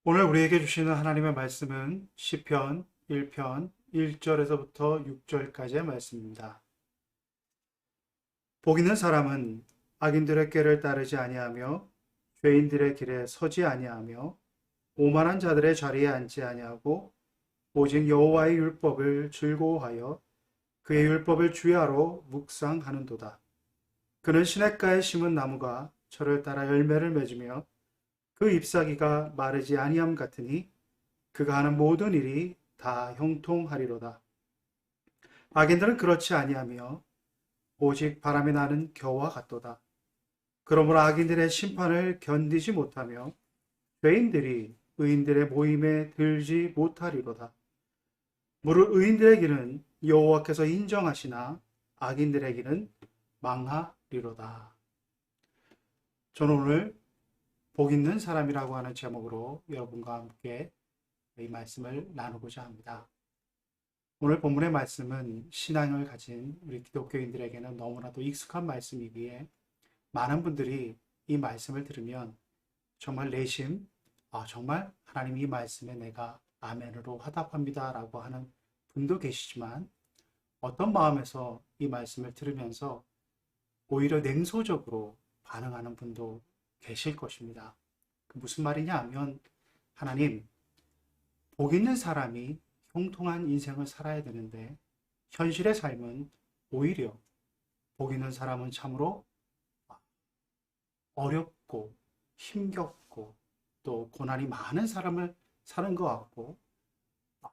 오늘 우리에게 주시는 하나님의 말씀은 시편 1편 1절에서부터 6절까지의 말씀입니다. 복 있는 사람은 악인들의 꾀를 따르지 아니하며 죄인들의 길에 서지 아니하며 오만한 자들의 자리에 앉지 아니하고 오직 여호와의 율법을 즐거워하여 그의 율법을 주야로 묵상하는도다. 그는 시냇가에 심은 나무가 철을 따라 열매를 맺으며 그 잎사귀가 마르지 아니함 같으니 그가 하는 모든 일이 다 형통하리로다. 악인들은 그렇지 아니하며 오직 바람이 나는 겨와 같도다. 그러므로 악인들의 심판을 견디지 못하며 죄인들이 의인들의 모임에 들지 못하리로다. 무릇 의인들의 길은 여호와께서 인정하시나 악인들의 길은 망하리로다. 저는 오늘 복 있는 사람이라고 하는 제목으로 여러분과 함께 이 말씀을 나누고자 합니다. 오늘 본문의 말씀은 신앙을 가진 우리 기독교인들에게는 너무나도 익숙한 말씀이기에 많은 분들이 이 말씀을 들으면 정말 내심 정말 하나님 이 말씀에 내가 아멘으로 화답합니다 라고 하는 분도 계시지만 어떤 마음에서 이 말씀을 들으면서 오히려 냉소적으로 반응하는 분도 계실 것입니다. 무슨 말이냐 하면 하나님, 복 있는 사람이 형통한 인생을 살아야 되는데 현실의 삶은 오히려 복 있는 사람은 참으로 어렵고 힘겹고 또 고난이 많은 사람을 사는 것 같고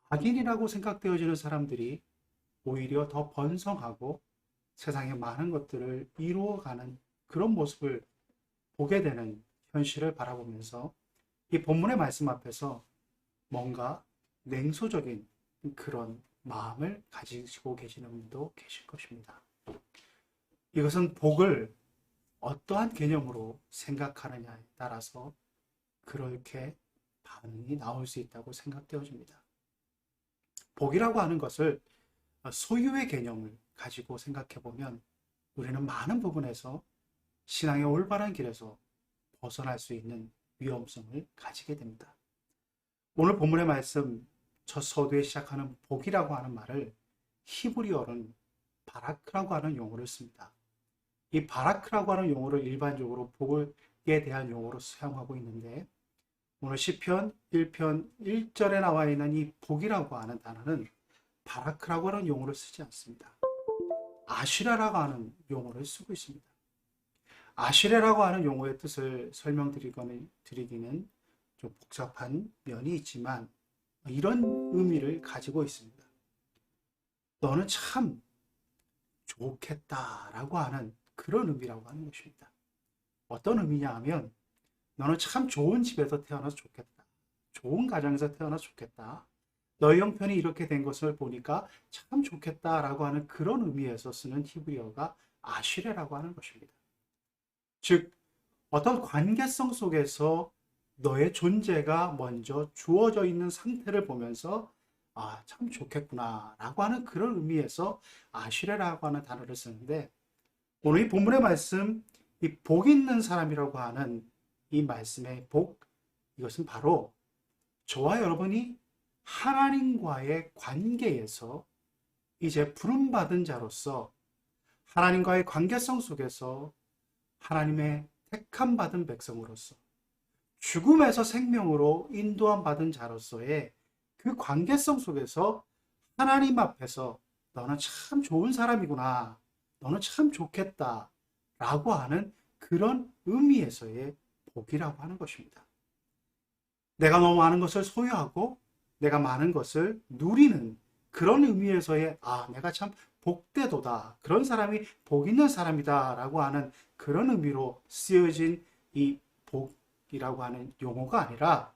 악인이라고 생각되어지는 사람들이 오히려 더 번성하고 세상에 많은 것들을 이루어가는 그런 모습을 보게 되는 현실을 바라보면서 이 본문의 말씀 앞에서 뭔가 냉소적인 그런 마음을 가지고 계시는 분도 계실 것입니다. 이것은 복을 어떠한 개념으로 생각하느냐에 따라서 그렇게 반응이 나올 수 있다고 생각되어집니다. 복이라고 하는 것을 소유의 개념을 가지고 생각해 보면 우리는 많은 부분에서 신앙의 올바른 길에서 벗어날 수 있는 위험성을 가지게 됩니다. 오늘 본문의 말씀 첫 서두에 시작하는 복이라고 하는 말을 히브리어는 바라크라고 하는 용어를 씁니다. 이 바라크라고 하는 용어를 일반적으로 복에 대한 용어로 사용하고 있는데 오늘 시편 1편 1절에 나와 있는 이 복이라고 하는 단어는 바라크라고 하는 용어를 쓰지 않습니다. 아슈라라고 하는 용어를 쓰고 있습니다. 아슈레라고 하는 용어의 뜻을 설명드리기는 좀 복잡한 면이 있지만 이런 의미를 가지고 있습니다. 너는 참 좋겠다라고 하는 그런 의미라고 하는 것입니다. 어떤 의미냐 하면 너는 참 좋은 집에서 태어나서 좋겠다. 좋은 가정에서 태어나서 좋겠다. 너의 형편이 이렇게 된 것을 보니까 참 좋겠다라고 하는 그런 의미에서 쓰는 히브리어가 아슈레라고 하는 것입니다. 즉 어떤 관계성 속에서 너의 존재가 먼저 주어져 있는 상태를 보면서 참 좋겠구나 라고 하는 그런 의미에서 아슈레라고 하는 단어를 쓰는데 오늘 이 본문의 말씀 이 복 있는 사람이라고 하는 이 말씀의 복 이것은 바로 저와 여러분이 하나님과의 관계에서 이제 부름받은 자로서 하나님과의 관계성 속에서 하나님의 택함 받은 백성으로서 죽음에서 생명으로 인도함 받은 자로서의 그 관계성 속에서 하나님 앞에서 너는 참 좋은 사람이구나. 너는 참 좋겠다. 라고 하는 그런 의미에서의 복이라고 하는 것입니다. 내가 너무 많은 것을 소유하고 내가 많은 것을 누리는 그런 의미에서의 내가 참 복되도다. 그런 사람이 복 있는 사람이다. 라고 하는 그런 의미로 쓰여진 이 복이라고 하는 용어가 아니라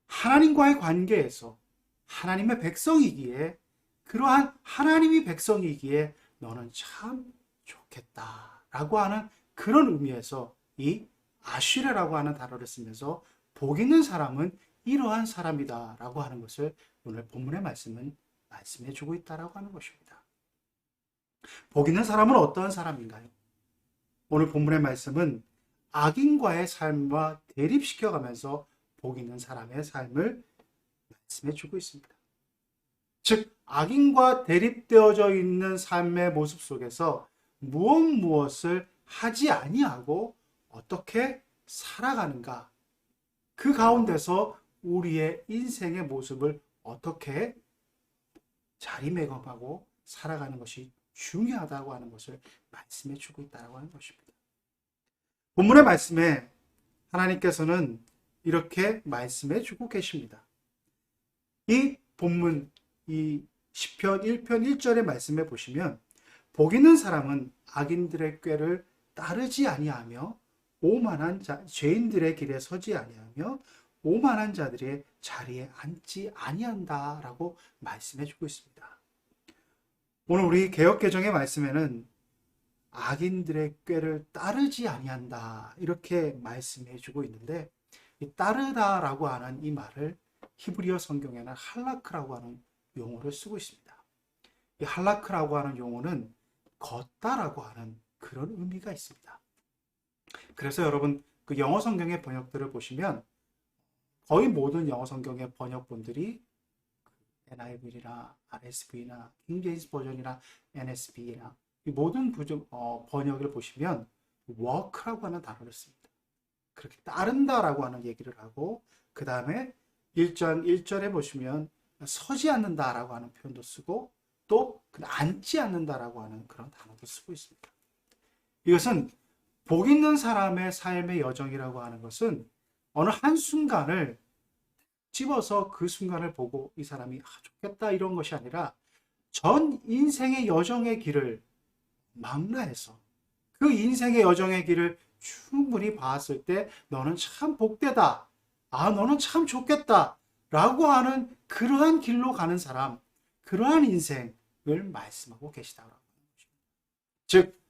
하나님과의 관계에서 하나님의 백성이기에 그러한 하나님이 백성이기에 너는 참 좋겠다. 라고 하는 그런 의미에서 이 아슈레라고 하는 단어를 쓰면서 복 있는 사람은 이러한 사람이다. 라고 하는 것을 오늘 본문의 말씀은 말씀해 주고 있다라고 하는 것입니다. 복 있는 사람은 어떠한 사람인가요? 오늘 본문의 말씀은 악인과의 삶과 대립시켜가면서 복 있는 사람의 삶을 말씀해 주고 있습니다. 즉 악인과 대립되어져 있는 삶의 모습 속에서 무엇을 하지 아니하고 어떻게 살아가는가, 그 가운데서 우리의 인생의 모습을 어떻게 자리매김하고 살아가는 것이 중요하다고 하는 것을 말씀해 주고 있다고 하는 것입니다. 본문의 말씀에 하나님께서는 이렇게 말씀해 주고 계십니다. 이 본문, 이 시편 1편 1절의 말씀에 보시면 복 있는 사람은 악인들의 꾀를 따르지 아니하며 오만한 죄인들의 길에 서지 아니하며 오만한 자들의 자리에 앉지 아니한다라고 말씀해 주고 있습니다. 오늘 우리 개역개정의 말씀에는 악인들의 꾀를 따르지 아니한다 이렇게 말씀해 주고 있는데, 이 따르다라고 하는 이 말을 히브리어 성경에는 할라크라고 하는 용어를 쓰고 있습니다. 이 할라크라고 하는 용어는 걷다라고 하는 그런 의미가 있습니다. 그래서 여러분 그 영어 성경의 번역들을 보시면 거의 모든 영어 성경의 번역본들이 NIV나 RSV나 킹 제임스 버전이나 NSB나 이 모든 번역을 보시면 walk라고 하는 단어를 씁니다. 그렇게 따른다라고 하는 얘기를 하고, 그 다음에 1장 1절에 보시면 서지 않는다라고 하는 표현도 쓰고, 또 앉지 않는다라고 하는 그런 단어도 쓰고 있습니다. 이것은 복 있는 사람의 삶의 여정이라고 하는 것은 어느 한순간을 집어서 그 순간을 보고 이 사람이 좋겠다 이런 것이 아니라 전 인생의 여정의 길을 망라해서 그 인생의 여정의 길을 충분히 봤을 때 너는 참 복되다, 너는 참 좋겠다 라고 하는 그러한 길로 가는 사람, 그러한 인생을 말씀하고 계시다고 하는 것입니다. 즉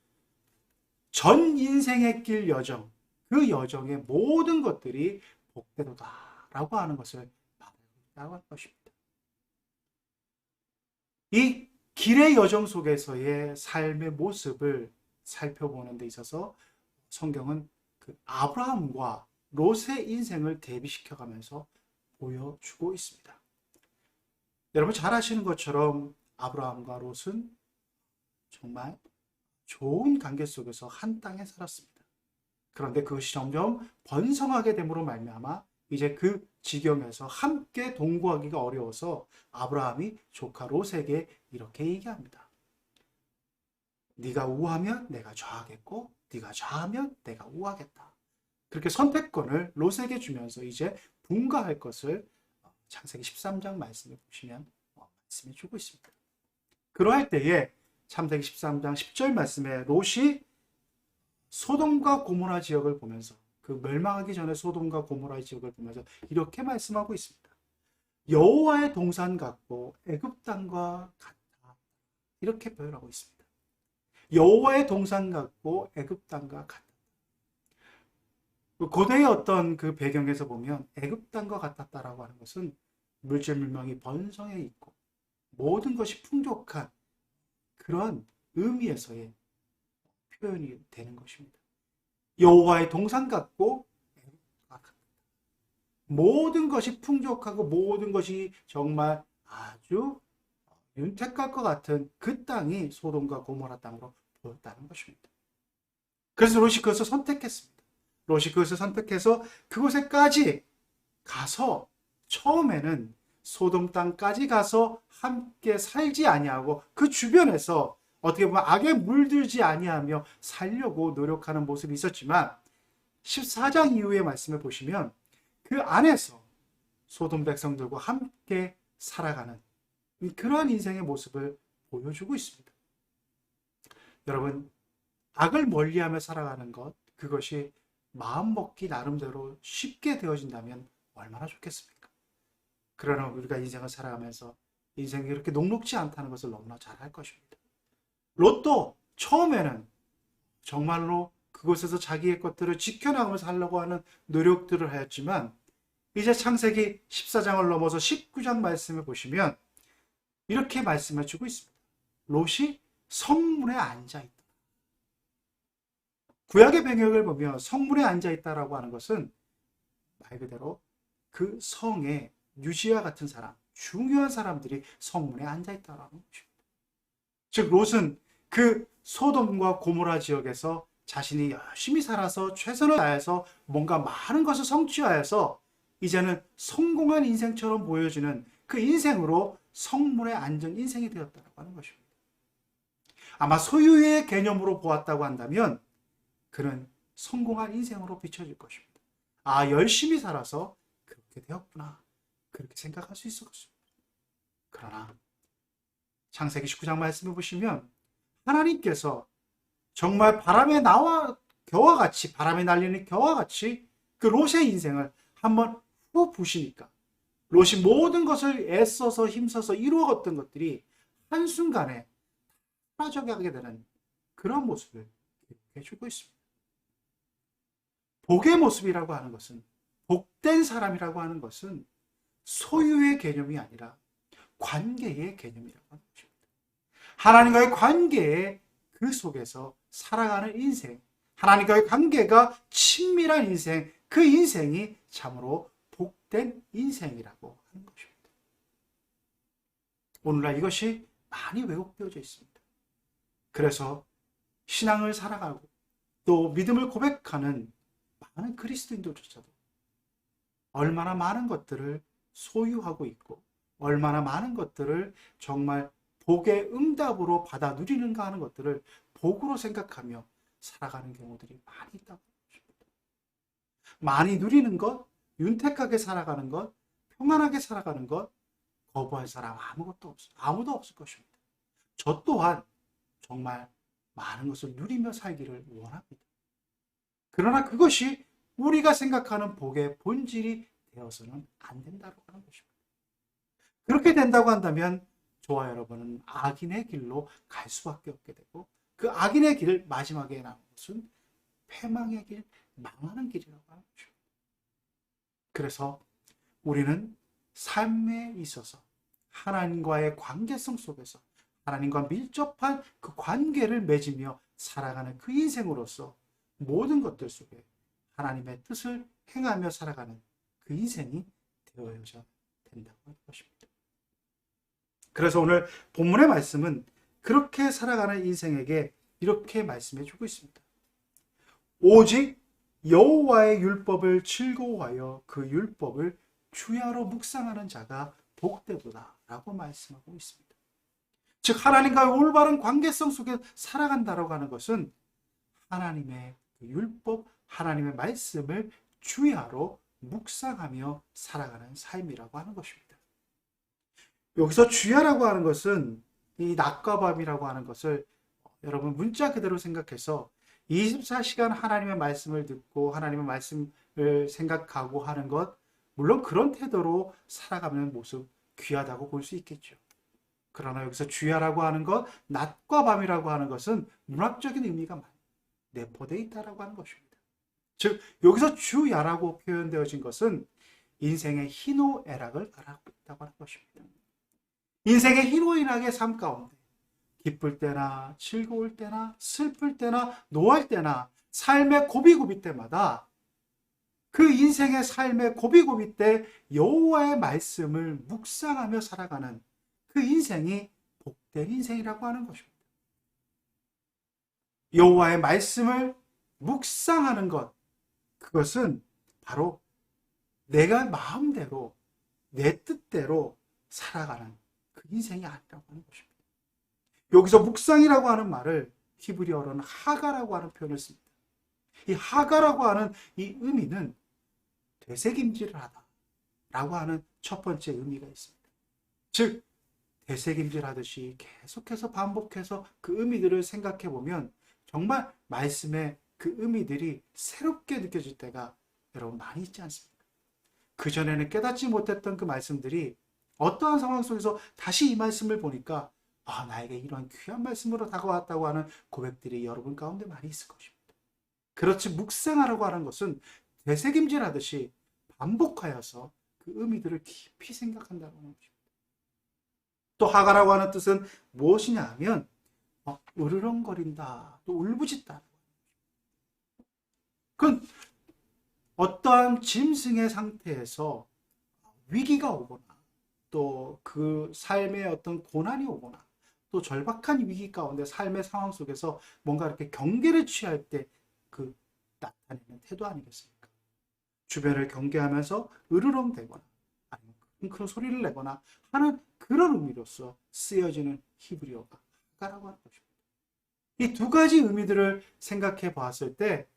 전 인생의 길 여정, 그 여정의 모든 것들이 복되도다라고 하는 것을 말하고 하는 것입니다. 이 길의 여정 속에서의 삶의 모습을 살펴보는 데 있어서 성경은 그 아브라함과 롯의 인생을 대비시켜가면서 보여주고 있습니다. 여러분 잘 아시는 것처럼 아브라함과 롯은 정말 좋은 관계 속에서 한 땅에 살았습니다. 그런데 그것이 점점 번성하게 됨으로 말미암아 이제 그 지경에서 함께 동거하기가 어려워서 아브라함이 조카 롯에게 이렇게 얘기합니다. 네가 우하면 내가 좌하겠고 네가 좌하면 내가 우하겠다. 그렇게 선택권을 롯에게 주면서 이제 분가할 것을 창세기 13장 말씀을 보시면 말씀해 주고 있습니다. 그러할 때에 창세기 13장 10절 말씀에 롯이 소돔과 고모라 지역을 보면서, 그 멸망하기 전에 소돔과 고모라 지역을 보면서 이렇게 말씀하고 있습니다. 여호와의 동산 같고 애굽 땅과 같다. 이렇게 표현하고 있습니다. 여호와의 동산 같고 애굽 땅과 같다. 고대의 어떤 그 배경에서 보면 애굽 땅과 같았다라고 하는 것은 물질물명이 번성해 있고 모든 것이 풍족한 그런 의미에서의 표현이 되는 것입니다. 여호와의 동산 같고 모든 것이 풍족하고 모든 것이 정말 아주 윤택할 것 같은 그 땅이 소돔과 고모라 땅으로 보였다는 것입니다. 그래서 롯이 그것을 선택했습니다. 롯이 그것을 선택해서 그곳에까지 가서 처음에는 소돔 땅까지 가서 함께 살지 아니하고 그 주변에서 어떻게 보면 악에 물들지 아니하며 살려고 노력하는 모습이 있었지만 14장 이후의 말씀을 보시면 그 안에서 소돔 백성들과 함께 살아가는 그러한 인생의 모습을 보여주고 있습니다. 여러분, 악을 멀리하며 살아가는 것, 그것이 마음먹기 나름대로 쉽게 되어진다면 얼마나 좋겠습니까? 그러나 우리가 인생을 살아가면서 인생이 그렇게 녹록지 않다는 것을 너무나 잘 알 것입니다. 롯도 처음에는 정말로 그곳에서 자기의 것들을 지켜나가면서 하려고 하는 노력들을 하였지만 이제 창세기 14장을 넘어서 19장 말씀을 보시면 이렇게 말씀해 주고 있습니다. 롯이 성문에 앉아있다. 구약의 번역을 보면 성문에 앉아있다라고 하는 것은 말 그대로 그 성에 유지와 같은 사람, 중요한 사람들이 성문에 앉아 있다는 것입니다. 즉 롯은 그 소돔과 고모라 지역에서 자신이 열심히 살아서 최선을 다해서 뭔가 많은 것을 성취하여서 이제는 성공한 인생처럼 보여지는 그 인생으로 성문에 앉은 인생이 되었다고 하는 것입니다. 아마 소유의 개념으로 보았다고 한다면 그는 성공한 인생으로 비춰질 것입니다. 아, 열심히 살아서 그렇게 되었구나. 그렇게 생각할 수 있을 것입니다. 그러나 창세기 19장 말씀을 보시면 하나님께서 정말 바람에 나와 겨와 같이, 바람에 날리는 겨와 같이 그 롯의 인생을 한번 후 보시니까 롯이 모든 것을 애써서 힘써서 이루었던 것들이 한순간에 사라져가게 되는 그런 모습을 해주고 있습니다. 복의 모습이라고 하는 것은, 복된 사람이라고 하는 것은 소유의 개념이 아니라 관계의 개념이라고 하는 것입니다. 하나님과의 관계에 그 속에서 살아가는 인생, 하나님과의 관계가 친밀한 인생, 그 인생이 참으로 복된 인생이라고 하는 것입니다. 오늘날 이것이 많이 왜곡되어져 있습니다. 그래서 신앙을 살아가고 또 믿음을 고백하는 많은 그리스도인들조차도 얼마나 많은 것들을 소유하고 있고 얼마나 많은 것들을 정말 복의 응답으로 받아 누리는가 하는 것들을 복으로 생각하며 살아가는 경우들이 많이 있다고 합니다. 많이 누리는 것, 윤택하게 살아가는 것, 평안하게 살아가는 것, 거부할 사람 아무도 없을 것입니다. 저 또한 정말 많은 것을 누리며 살기를 원합니다. 그러나 그것이 우리가 생각하는 복의 본질이 되어서는 안 된다고 하는 것입니다. 그렇게 된다고 한다면 저와 여러분은 악인의 길로 갈 수밖에 없게 되고 그 악인의 길 마지막에 남은 것은 패망의 길, 망하는 길이라고 하는 것입니다. 그래서 우리는 삶에 있어서 하나님과의 관계성 속에서 하나님과 밀접한 그 관계를 맺으며 살아가는 그 인생으로서 모든 것들 속에 하나님의 뜻을 행하며 살아가는 그 인생이 되어야 된다고 하는 것입니다. 그래서 오늘 본문의 말씀은 그렇게 살아가는 인생에게 이렇게 말씀해 주고 있습니다. 오직 여호와의 율법을 즐거워하여 그 율법을 주야로 묵상하는 자가 복되도다 라고 말씀하고 있습니다. 즉 하나님과의 올바른 관계성 속에 살아간다라고 하는 것은 하나님의 율법, 하나님의 말씀을 주야로 묵상하며 살아가는 삶이라고 하는 것입니다. 여기서 주야라고 하는 것은 이 낮과 밤이라고 하는 것을 여러분 문자 그대로 생각해서 24시간 하나님의 말씀을 듣고 하나님의 말씀을 생각하고 하는 것, 물론 그런 태도로 살아가는 모습 귀하다고 볼 수 있겠죠. 그러나 여기서 주야라고 하는 것, 낮과 밤이라고 하는 것은 문학적인 의미가 내포되어 있다고 하는 것입니다. 즉 여기서 주야라고 표현되어진 것은 인생의 희노애락을 말하고 있다고 하는 것입니다. 인생의 희노애락의 삶 가운데 기쁠 때나 즐거울 때나 슬플 때나 노할 때나 삶의 고비고비 때마다 그 인생의 삶의 고비고비 때 여호와의 말씀을 묵상하며 살아가는 그 인생이 복된 인생이라고 하는 것입니다. 여호와의 말씀을 묵상하는 것, 그것은 바로 내가 마음대로 내 뜻대로 살아가는 그 인생이 아니라고 하는 것입니다. 여기서 묵상이라고 하는 말을 히브리어로는 하가라고 하는 표현을 씁니다. 이 하가라고 하는 이 의미는 되새김질을 하다 라고 하는 첫 번째 의미가 있습니다. 즉 되새김질 하듯이 계속해서 반복해서 그 의미들을 생각해 보면 정말 말씀의 그 의미들이 새롭게 느껴질 때가 여러분 많이 있지 않습니까? 그전에는 깨닫지 못했던 그 말씀들이 어떠한 상황 속에서 다시 이 말씀을 보니까 나에게 이런 귀한 말씀으로 다가왔다고 하는 고백들이 여러분 가운데 많이 있을 것입니다. 그렇지 묵상하라고 하는 것은 되새김질 하듯이 반복하여서 그 의미들을 깊이 생각한다고 하는 것입니다. 또 하가라고 하는 뜻은 무엇이냐 하면 으르렁거린다, 또 울부짖다. 그건 어떠한 짐승의 상태에서 위기가 오거나 또 그 삶의 어떤 고난이 오거나 또 절박한 위기 가운데 삶의 상황 속에서 뭔가 이렇게 경계를 취할 때 그 나타내는 태도 아니겠습니까? 주변을 경계하면서 으르렁대거나 아니면 큰 소리를 내거나 하는 그런 의미로서 쓰여지는 히브리어가 하가라고 하는 것입니다. 이 두 가지 의미들을 생각해 보았을 때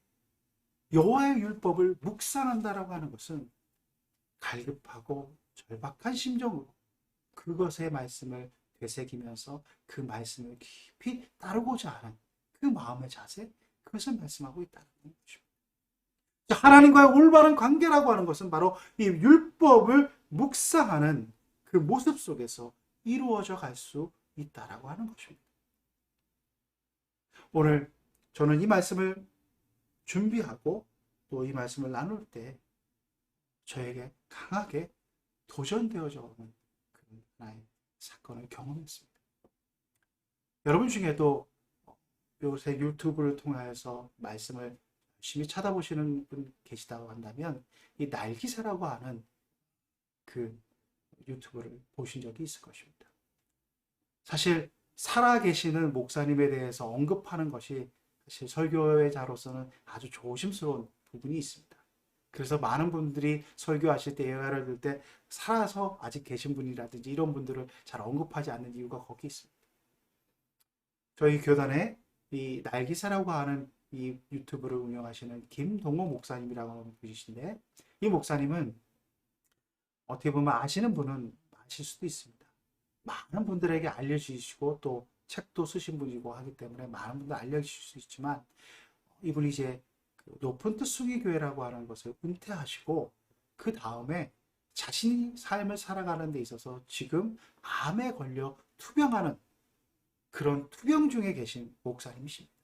여호와의 율법을 묵상한다라고 하는 것은 갈급하고 절박한 심정으로 그것의 말씀을 되새기면서 그 말씀을 깊이 따르고자 하는 그 마음의 자세, 그것을 말씀하고 있다는 것입니다. 하나님과의 올바른 관계라고 하는 것은 바로 이 율법을 묵상하는 그 모습 속에서 이루어져 갈 수 있다라고 하는 것입니다. 오늘 저는 이 말씀을 준비하고 또 이 말씀을 나눌 때 저에게 강하게 도전되어져 오는 그런 하나의 사건을 경험했습니다. 여러분 중에도 요새 유튜브를 통해서 말씀을 열심히 찾아보시는 분 계시다고 한다면 이 날기사라고 하는 그 유튜브를 보신 적이 있을 것입니다. 사실 살아계시는 목사님에 대해서 언급하는 것이 사실 설교자로서는 아주 조심스러운 부분이 있습니다. 그래서 많은 분들이 설교하실 때 예화를 들 때 살아서 아직 계신 분이라든지 이런 분들을 잘 언급하지 않는 이유가 거기 있습니다. 저희 교단에 이 날기사라고 하는 이 유튜브를 운영하시는 김동호 목사님이라고 하는 분이신데 이 목사님은 어떻게 보면 아시는 분은 아실 수도 있습니다. 많은 분들에게 알려주시고 또 책도 쓰신 분이고 하기 때문에 많은 분들 알려주실 수 있지만 이분이 이제 그 높은 뜻 수기교회라고 하는 것을 은퇴하시고 그 다음에 자신이 삶을 살아가는 데 있어서 지금 암에 걸려 투병하는 그런 투병 중에 계신 목사님이십니다.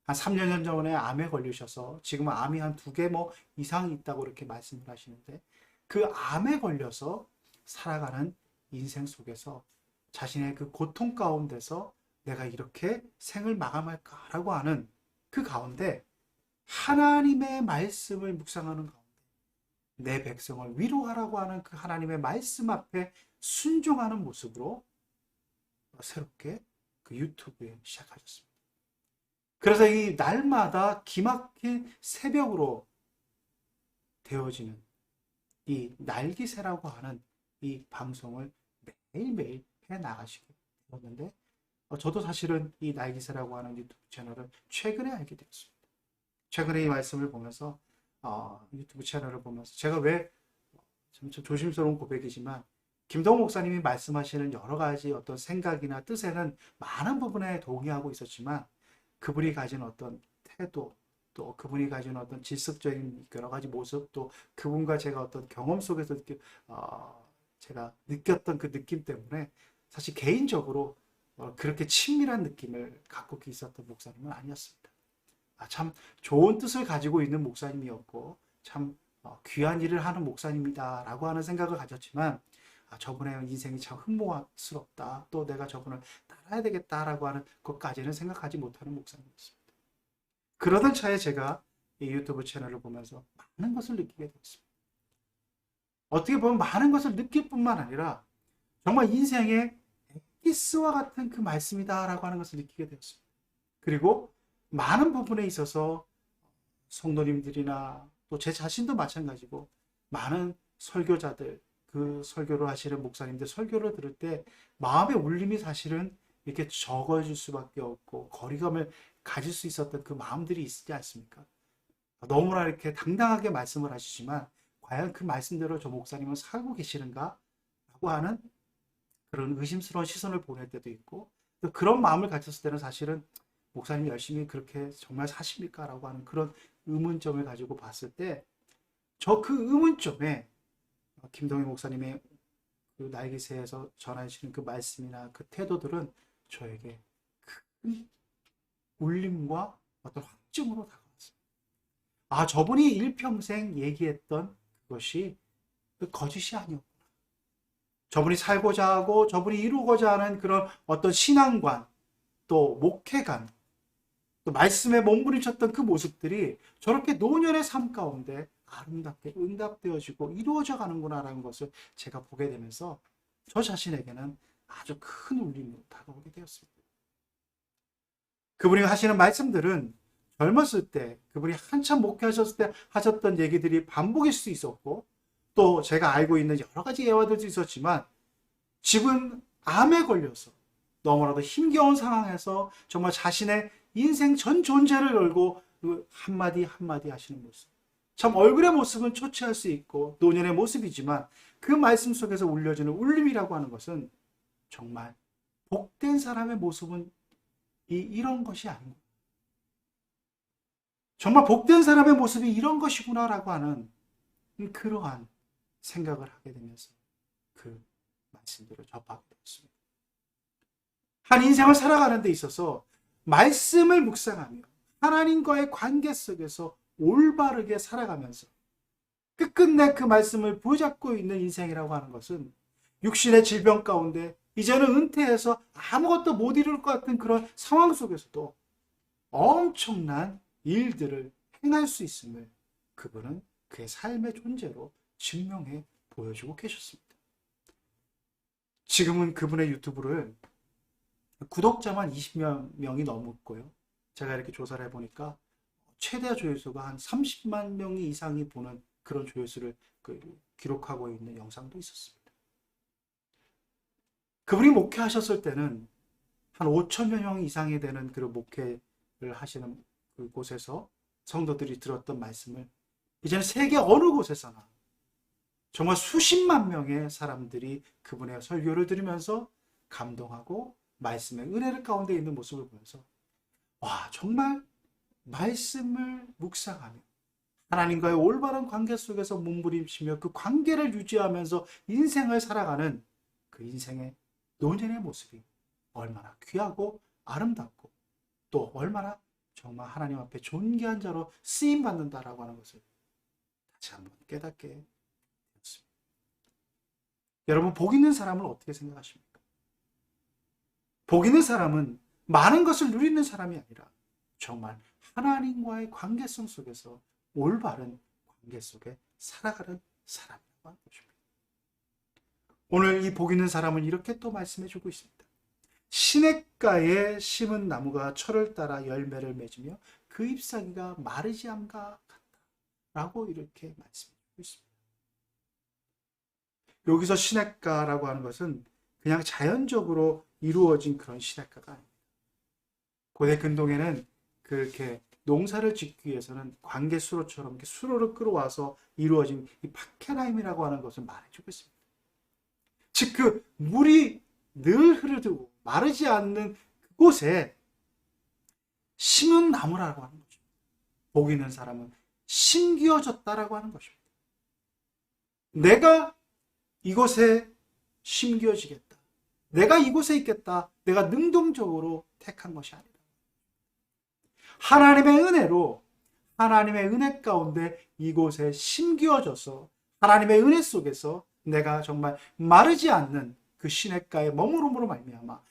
한 3년 전에 암에 걸리셔서 지금은 암이 한 2개 뭐 이상이 있다고 이렇게 말씀을 하시는데 그 암에 걸려서 살아가는 인생 속에서 자신의 그 고통 가운데서 내가 이렇게 생을 마감할까라고 하는 그 가운데 하나님의 말씀을 묵상하는 가운데 내 백성을 위로하라고 하는 그 하나님의 말씀 앞에 순종하는 모습으로 새롭게 그 유튜브에 시작하셨습니다. 그래서 이 날마다 기막힌 새벽으로 되어지는 이 날기새라고 하는 이 방송을 매일매일 해 나가시게 되었는데 저도 사실은 이 날기새라고 하는 유튜브 채널을 최근에 알게 되었습니다. 최근에 이 말씀을 보면서 유튜브 채널을 보면서 제가 왜 좀 조심스러운 고백이지만 김동호 목사님이 말씀하시는 여러 가지 어떤 생각이나 뜻에는 많은 부분에 동의하고 있었지만 그분이 가진 어떤 태도 또 그분이 가진 어떤 질서적인 여러 가지 모습 또 그분과 제가 어떤 경험 속에서 제가 느꼈던 그 느낌 때문에 사실 개인적으로 그렇게 친밀한 느낌을 갖고 있었던 목사님은 아니었습니다. 참 좋은 뜻을 가지고 있는 목사님이었고 참 귀한 일을 하는 목사님이다라고 하는 생각을 가졌지만 저분의 인생이 참 흠모스럽다. 또 내가 저분을 따라야 되겠다라고 하는 것까지는 생각하지 못하는 목사님이었습니다. 그러던 차에 제가 이 유튜브 채널을 보면서 많은 것을 느끼게 되었습니다. 어떻게 보면 많은 것을 느낄 뿐만 아니라 정말 인생의 엑기스와 같은 그 말씀이다라고 하는 것을 느끼게 되었습니다. 그리고 많은 부분에 있어서 성도님들이나 또 제 자신도 마찬가지고 많은 설교자들 그 설교를 하시는 목사님들 설교를 들을 때 마음의 울림이 사실은 이렇게 적어질 수밖에 없고 거리감을 가질 수 있었던 그 마음들이 있지 않습니까? 너무나 이렇게 당당하게 말씀을 하시지만 과연 그 말씀대로 저 목사님은 살고 계시는가? 라고 하는 그런 의심스러운 시선을 보낼 때도 있고 또 그런 마음을 가졌을 때는 사실은 목사님이 열심히 그렇게 정말 사십니까? 라고 하는 그런 의문점을 가지고 봤을 때 저 그 의문점에 김동희 목사님의 그 날개새에서 전하시는 그 말씀이나 그 태도들은 저에게 큰 울림과 어떤 확증으로 다가왔습니다. 저분이 일평생 얘기했던 그것이 거짓이 아니었구나. 저분이 살고자 하고 저분이 이루고자 하는 그런 어떤 신앙관 또 목회관 또 말씀에 몸부림쳤던 그 모습들이 저렇게 노년의 삶 가운데 아름답게 응답되어지고 이루어져 가는구나라는 것을 제가 보게 되면서 저 자신에게는 아주 큰 울림으로 다가오게 되었습니다. 그분이 하시는 말씀들은 젊었을 때, 그분이 한참 목회하셨을 때 하셨던 얘기들이 반복일 수 있었고, 또 제가 알고 있는 여러 가지 예화들도 있었지만, 지금 암에 걸려서 너무나도 힘겨운 상황에서 정말 자신의 인생 전 존재를 걸고 그 한마디 한마디 하시는 모습. 참 얼굴의 모습은 초췌할 수 있고 노년의 모습이지만 그 말씀 속에서 울려지는 울림이라고 하는 것은 정말 복된 사람의 모습은 이런 것이 아닌가. 정말 복된 사람의 모습이 이런 것이구나라고 하는 그러한 생각을 하게 되면서 그 말씀들을 접하게 되었습니다. 한 인생을 살아가는 데 있어서 말씀을 묵상하며 하나님과의 관계 속에서 올바르게 살아가면서 끝끝내 그 말씀을 붙잡고 있는 인생이라고 하는 것은 육신의 질병 가운데 이제는 은퇴해서 아무것도 못 이룰 것 같은 그런 상황 속에서도 엄청난 일들을 행할 수 있음을 그분은 그의 삶의 존재로 증명해 보여주고 계셨습니다. 지금은 그분의 유튜브를 구독자만 20명이 넘었고요. 제가 이렇게 조사를 해보니까 최대 조회수가 한 30만 명이 이상이 보는 그런 조회수를 기록하고 있는 영상도 있었습니다. 그분이 목회하셨을 때는 한 5천여 명 이상이 되는 그런 목회를 하시는 그곳에서 성도들이 들었던 말씀을 이제는 세계 어느 곳에서나 정말 수십만 명의 사람들이 그분의 설교를 들으면서 감동하고 말씀의 은혜를 가운데 있는 모습을 보면서 와, 정말 말씀을 묵상하며 하나님과의 올바른 관계 속에서 몸부림치며 그 관계를 유지하면서 인생을 살아가는 그 인생의 노년의 모습이 얼마나 귀하고 아름답고 또 얼마나 정말 하나님 앞에 존귀한 자로 쓰임받는다라고 하는 것을 다시 한번 깨닫게 되었습니다. 여러분, 복 있는 사람을 어떻게 생각하십니까? 복 있는 사람은 많은 것을 누리는 사람이 아니라 정말 하나님과의 관계성 속에서 올바른 관계 속에 살아가는 사람이라고 하는 것입니다. 오늘 이 복 있는 사람은 이렇게 또 말씀해 주고 있습니다. 시냇가에 심은 나무가 철을 따라 열매를 맺으며 그 잎사귀가 마르지 않가 같다 라고 이렇게 말씀해 주고 있습니다. 여기서 시냇가라고 하는 것은 그냥 자연적으로 이루어진 그런 시냇가가 아닙니다. 고대 근동에는 그렇게 농사를 짓기 위해서는 관계수로처럼 이렇게 수로를 끌어와서 이루어진 이 파케라임이라고 하는 것을 말해주고 있습니다. 즉, 그 물이 늘 흐르고 마르지 않는 그곳에 심은 나무라고 하는 거죠. 복 있는 사람은 심기어졌다라고 하는 것입니다. 내가 이곳에 심기어지겠다. 내가 이곳에 있겠다. 내가 능동적으로 택한 것이 아니다. 하나님의 은혜로 하나님의 은혜 가운데 이곳에 심기어져서 하나님의 은혜 속에서 내가 정말 마르지 않는 그 시냇가에 머무름으로 말미암아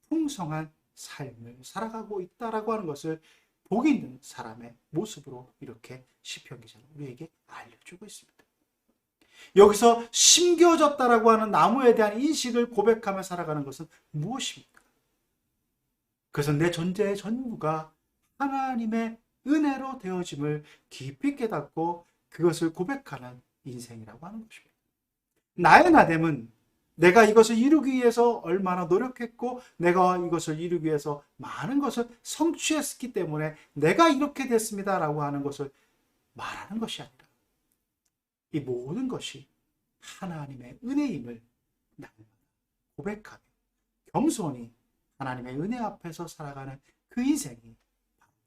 풍성한 삶을 살아가고 있다라고 하는 것을 복 있는 사람의 모습으로 이렇게 시편 기자는 우리에게 알려주고 있습니다. 여기서 심겨졌다라고 하는 나무에 대한 인식을 고백하며 살아가는 것은 무엇입니까? 그래서 내 존재의 전부가 하나님의 은혜로 되어짐을 깊이 깨닫고 그것을 고백하는 인생이라고 하는 것입니다. 나의 나됨은 내가 이것을 이루기 위해서 얼마나 노력했고 내가 이것을 이루기 위해서 많은 것을 성취했기 때문에 내가 이렇게 됐습니다라고 하는 것을 말하는 것이 아니라 이 모든 것이 하나님의 은혜임을 날마다 고백하며 겸손히 하나님의 은혜 앞에서 살아가는 그 인생이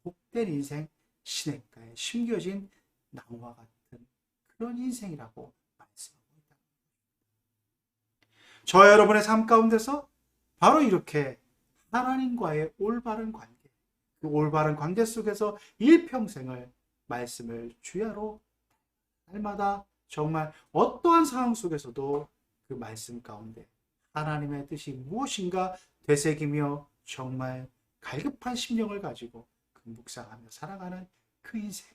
복된 인생, 시냇가에 심겨진 나무와 같은 그런 인생이라고 말씀하고 있다. 저와 여러분의 삶 가운데서 바로 이렇게 하나님과의 올바른 관계, 그 올바른 관계 속에서 일평생을 말씀을 주야로 날마다 정말 어떠한 상황 속에서도 그 말씀 가운데 하나님의 뜻이 무엇인가 되새기며 정말 갈급한 심령을 가지고 묵상하며 살아가는 그 인생.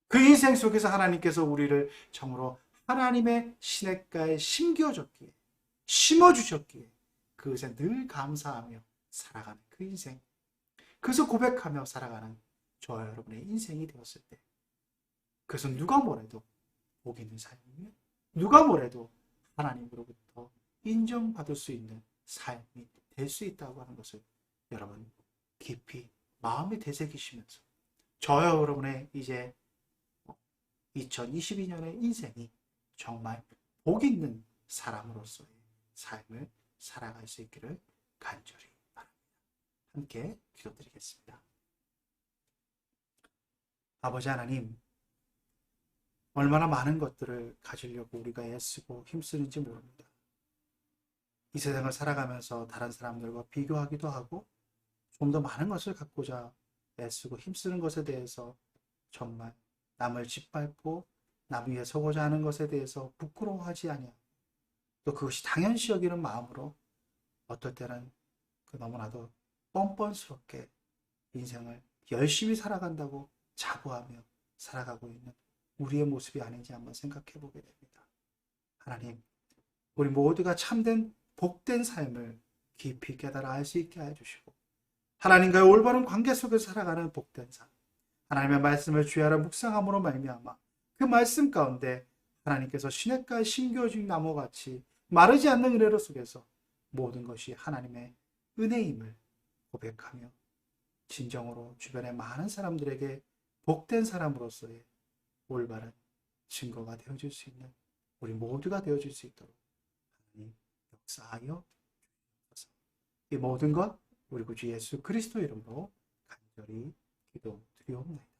그 인생 속에서 하나님께서 우리를 참으로 하나님의 시냇가에 심겨줬기에, 심어주셨기에 그것에 늘 감사하며 살아가는 그 인생, 그것을 고백하며 살아가는 저와 여러분의 인생이 되었을 때, 그것은 누가 뭐래도 복 있는 삶이며 누가 뭐래도 하나님으로부터 인정받을 수 있는 삶이 될 수 있다고 하는 것을 여러분 깊이 마음에 되새기시면서 저와 여러분의 이제 2022년의 인생이 정말 복 있는 사람으로서의 삶을 살아갈 수 있기를 간절히 바랍니다. 함께 기도드리겠습니다. 아버지 하나님, 얼마나 많은 것들을 가지려고 우리가 애쓰고 힘쓰는지 모릅니다. 이 세상을 살아가면서 다른 사람들과 비교하기도 하고 좀 더 많은 것을 갖고자 애쓰고 힘쓰는 것에 대해서 정말 남을 짓밟고 남 위에 서고자 하는 것에 대해서 부끄러워하지 아니하고 또 그것이 당연시 여기는 마음으로 어떨 때는 너무나도 뻔뻔스럽게 인생을 열심히 살아간다고 자부하며 살아가고 있는 우리의 모습이 아닌지 한번 생각해 보게 됩니다. 하나님, 우리 모두가 참된 복된 삶을 깊이 깨달아 알 수 있게 해주시고 하나님과의 올바른 관계 속에서 살아가는 복된 삶, 하나님의 말씀을 주야로 묵상함으로 말미암아 그 말씀 가운데 하나님께서 시냇가에 심겨진 나무같이 마르지 않는 은혜로 속에서 모든 것이 하나님의 은혜임을 고백하며 진정으로 주변의 많은 사람들에게 복된 사람으로서의 올바른 증거가 되어줄 수 있는 우리 모두가 되어줄 수 있도록 하나님 역사하여 주옵소서. 이 모든 것 우리 구주 예수 그리스도 이름으로 간절히 기도드리옵나이다.